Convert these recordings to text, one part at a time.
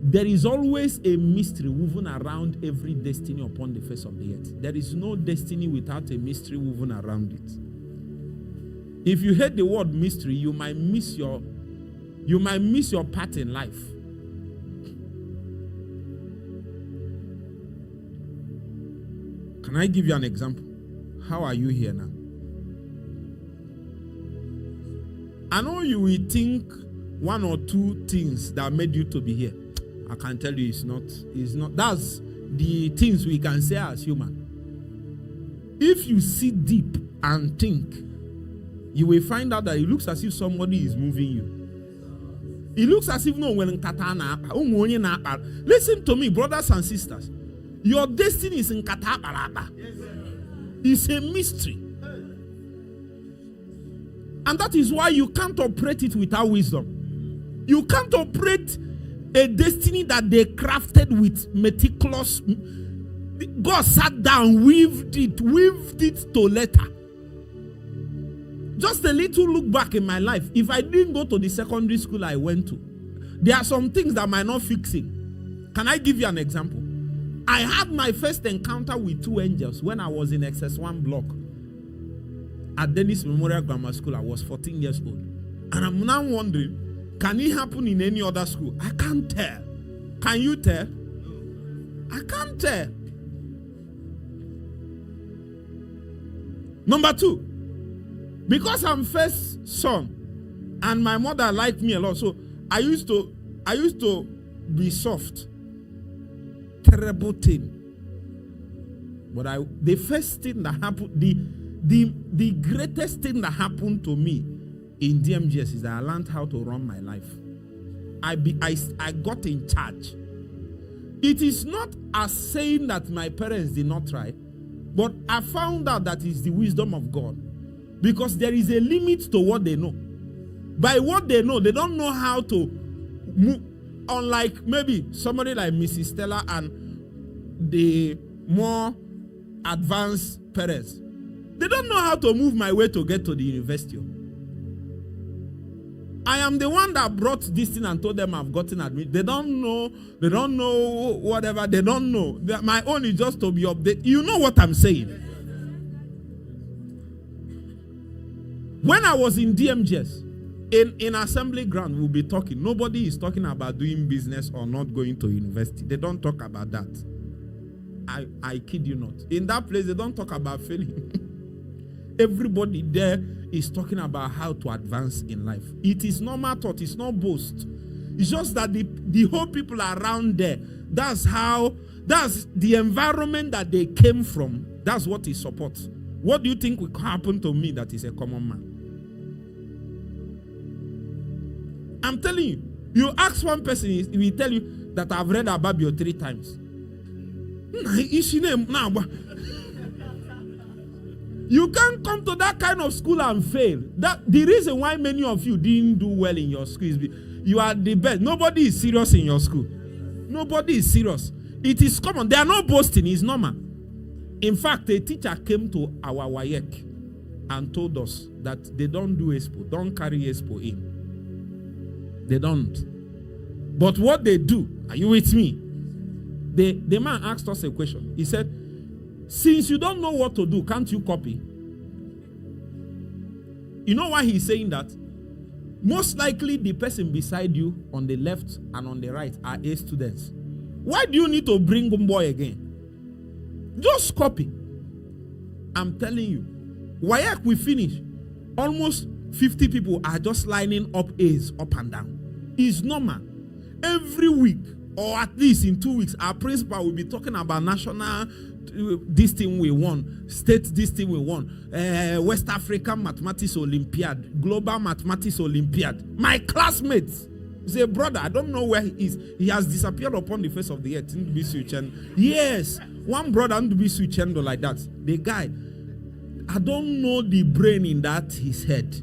There is always a mystery woven around every destiny upon the face of the earth. There is no destiny without a mystery woven around it. If you hate the word mystery, you might miss your part in life. Can I give you an example? How are you here now? I know you will think one or two things that made you to be here. I can tell you it's not. That's the things we can say as human. If you sit deep and think, you will find out that it looks as if somebody is moving you. It looks as if no one katana. Listen to me, brothers and sisters. Your destiny is in katapa. It's a mystery. And that is why you can't operate it without wisdom. You can't operate a destiny that they crafted with meticulous. God sat down, weaved it to letter. Just a little look back in my life. If I didn't go to the secondary school I went to, there are some things that might not fix it. Can I give you an example? I had my first encounter with two angels when I was in XS1 block at Dennis Memorial Grammar School. I was 14 years old. And I'm now wondering, can it happen in any other school? I can't tell. Can you tell? I can't tell. Number two, because I'm first son and my mother liked me a lot, so I used to be soft. Terrible thing. But the first thing that happened, the greatest thing that happened to me in DMGS is that I learned how to run my life. I got in charge. It is not as saying that my parents did not try, but I found out that it's the wisdom of God. Because there is a limit to what they know. By what they know, they don't know how to move. Unlike maybe somebody like Mrs. Stella and the more advanced parents. They don't know how to move my way to get to the university. I am the one that brought this thing and told them I've gotten admitted. They don't know whatever. They don't know. My own is just to be updated. You know what I'm saying? When I was in DMGS, in assembly ground, we'll be talking. Nobody is talking about doing business or not going to university. They don't talk about that. I kid you not. In that place, they don't talk about failing. Everybody there is talking about how to advance in life. It is normal thought. It's not boast. It's just that the whole people around there, that's the environment that they came from. That's what it supports. What do you think will happen to me that is a common man? I'm telling you, you ask one person, he will tell you that I've read Ababio 3 times. You can't come to that kind of school and fail. The reason why many of you didn't do well in your school is you are the best. Nobody is serious in your school. Nobody is serious. It is common. They are not boasting. It's normal. In fact, a teacher came to our WAEC and told us that they don't do expo. Don't carry expo in. They don't. But what they do, are you with me? The man asked us a question. He said, since you don't know what to do, can't you copy? You know why he's saying that? Most likely the person beside you on the left and on the right are A students. Why do you need to bring boy again? Just copy. I'm telling you. WAEC we finish. Almost 50 people are just lining up A's up and down. It's normal. Every week, or at least in 2 weeks, our principal will be talking about national, this thing we won, state, this thing we won, West African Mathematics Olympiad, Global Mathematics Olympiad. My classmates say, brother, I don't know where he is. He has disappeared upon the face of the earth. Yes, one brother and be switching like that. The guy, I don't know the brain in that his head.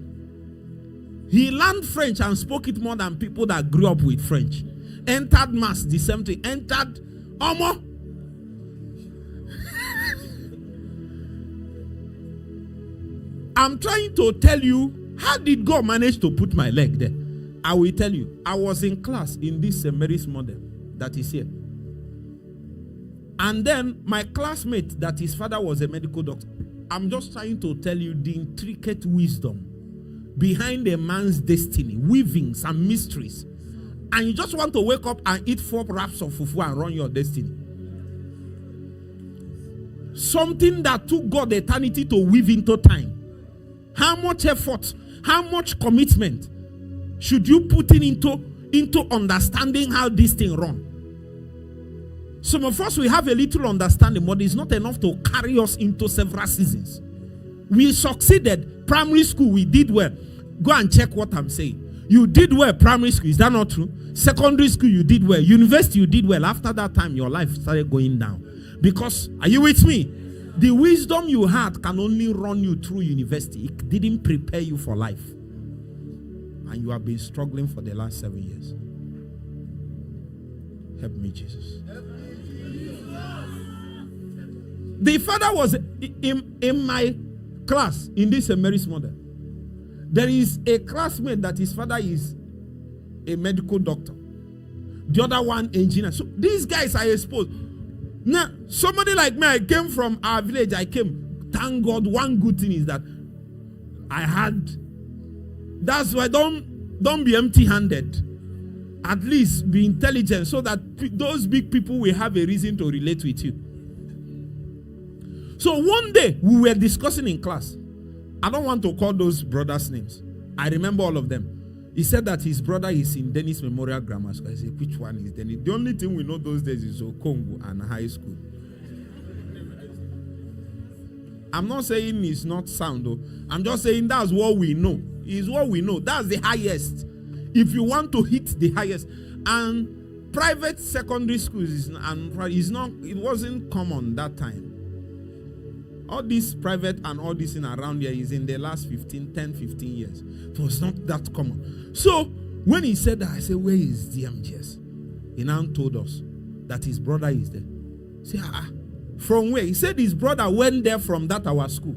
He learned French and spoke it more than people that grew up with French. Entered mass, the same thing. Entered Omo. I'm trying to tell you, how did God manage to put my leg there? I will tell you. I was in class in this St. Mary's model. that is here. And then my classmate, that his father was a medical doctor. I'm just trying to tell you the intricate wisdom behind a man's destiny, weavings and mysteries. And you just want to wake up and eat 4 wraps of fufu and run your destiny. Something that took God eternity to weave into time. How much effort, how much commitment should you put into understanding how this thing runs? Some of us, we have a little understanding, but it's not enough to carry us into several seasons. We succeeded. Primary school, we did well. Go and check what I'm saying. You did well primary school. Is that not true? Secondary school, you did well. University, you did well. After that time, your life started going down. Because, are you with me? The wisdom you had can only run you through university. It didn't prepare you for life. And you have been struggling for the last 7 years. Help me, Jesus. The father was in my class in this Mary's model. There is a classmate that his father is a medical doctor. The other one, engineer. So these guys are exposed. Now, somebody like me, I came from our village. Thank God, one good thing is that I had. That's why don't be empty-handed. At least be intelligent so that those big people will have a reason to relate with you. So one day, we were discussing in class. I don't want to call those brothers' names. I remember all of them. He said that his brother is in Dennis Memorial Grammar School. I said, which one is Dennis? The only thing we know those days is Okongo and high school. I'm not saying it's not sound, though. I'm just saying that's what we know. It's what we know. That's the highest. If you want to hit the highest. And private secondary schools, it wasn't common that time. All this private and all this in around here is in the last 10, 15 years. It was not that common. So, when he said that, I said, where is DMGS? He now told us that his brother is there. Say, from where? He said his brother went there from our school.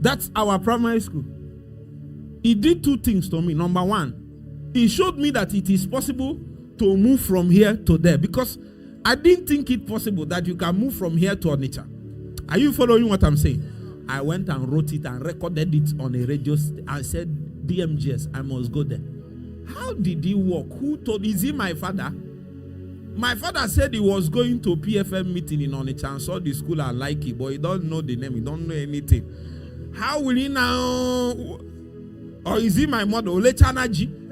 That's our primary school. He did 2 things to me. Number 1, he showed me that it is possible to move from here to there. Because I didn't think it possible that you can move from here to Onitsha. Are you following what I'm saying? I went and wrote it and recorded it on a radio and said, DMGS, I must go there. How did he walk? Who told? Is he my father? My father said he was going to PFM meeting in Onitsha and saw the school and like it, but he don't know the name, he don't know anything. How will he now? Or is he my mother? Olechanaji?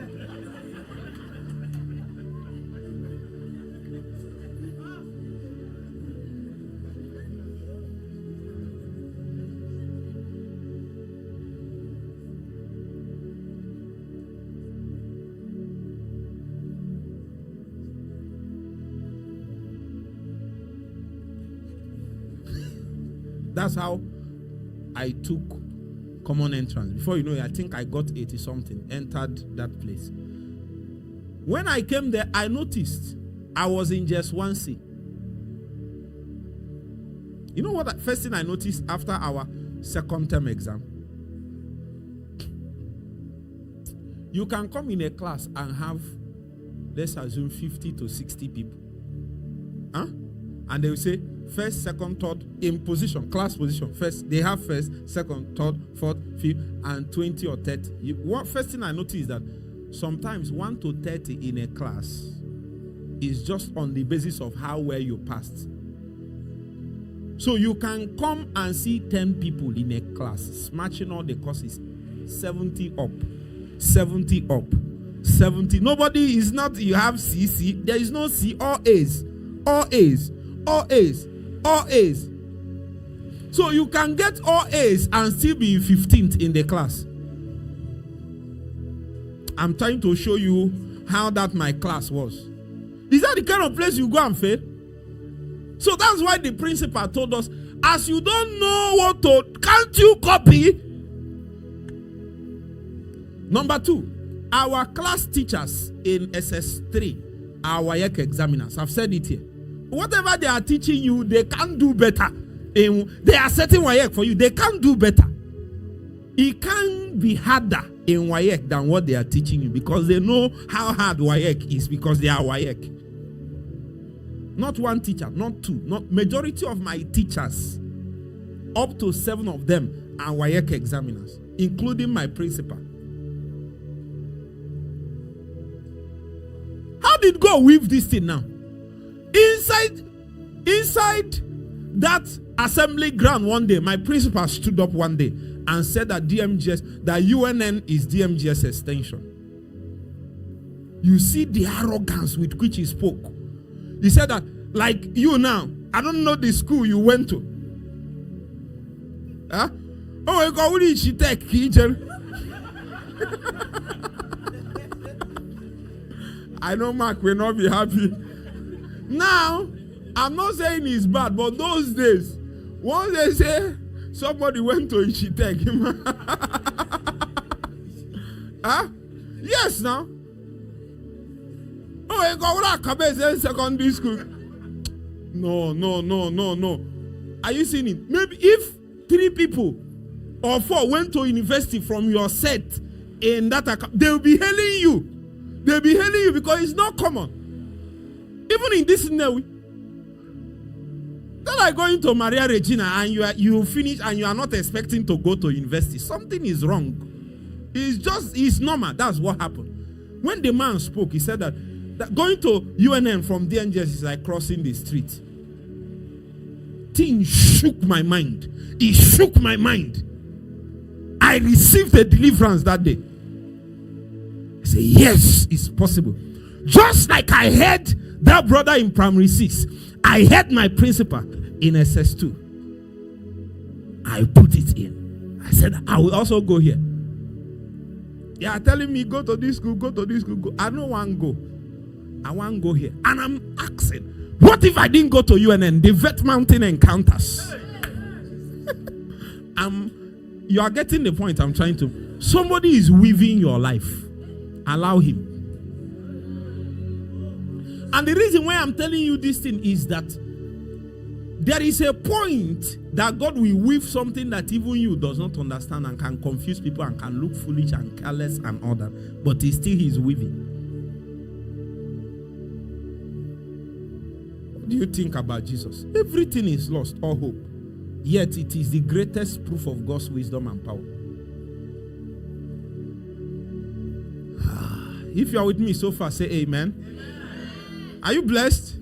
That's how I took common entrance. Before you know it, I think I got 80 something, entered that place. When I came there, I noticed I was in just 1C. You know what? First thing I noticed after our second term exam, you can come in a class and have, let's assume, 50 to 60 people. And they will say, first, second, third, in position, class position. First, they have first, second, third, fourth, fifth, and 20 or 30. First thing I noticed is that sometimes 1 to 30 in a class is just on the basis of how well you passed. So you can come and see 10 people in a class, matching all the courses, 70 up, 70 up, 70. Nobody is not, you have C. There is no C, all A's, all A's, all A's, all A's. So you can get all A's and still be 15th in the class. I'm trying to show you how that my class was. Is that the kind of place you go and fail? So that's why the principal told us, as you don't know what to, can't you copy? Number 2, our class teachers in SS3, our WAEC examiners, I've said it here. Whatever they are teaching you, they can't do better. They are setting WAEC for you. They can't do better. It can't be harder in WAEC than what they are teaching you, because they know how hard WAEC is, because they are WAEC. Not one teacher, not two. Not majority of my teachers, up to 7 of them are WAEC examiners, including my principal. How did God weave this thing now? Inside that assembly ground one day, my principal stood up one day and said that that UNN is DMGS extension. You see the arrogance with which he spoke. He said that, like you now, I don't know the school you went to. Huh? Oh my God, what did she take? I know Mark will not be happy. Now, I'm not saying it's bad, but those days, once they say somebody went to Ishitech, huh? Yes, now. Oh, I got Kabeze secondary school. No. Are you seeing it? Maybe if 3 people or 4 went to university from your set in that account, they'll be hailing you. They'll be hailing you because it's not common. Even in this Newi. Then I go into Maria Regina and you finish and you are not expecting to go to university. Something is wrong. It's normal. That's what happened. When the man spoke, he said that going to UNN from DNGS is like crossing the street. Thing shook my mind. It shook my mind. I received a deliverance that day. I said, yes, it's possible. Just like I heard that brother in primary 6, I heard my principal in SS2. I put it in. I said, I will also go here. They are telling me, go to this school, go to this school. Go. I don't want to go. I want to go here. And I'm asking, what if I didn't go to UNN? The Vet Mountain Encounters. You are getting the point I'm trying to. Somebody is weaving your life. Allow him. And the reason why I'm telling you this thing is that there is a point that God will weave something that even you does not understand and can confuse people and can look foolish and careless and all that. But it's still his weaving. What do you think about Jesus? Everything is lost, all hope. Yet it is the greatest proof of God's wisdom and power. If you are with me so far, say amen. Are you blessed?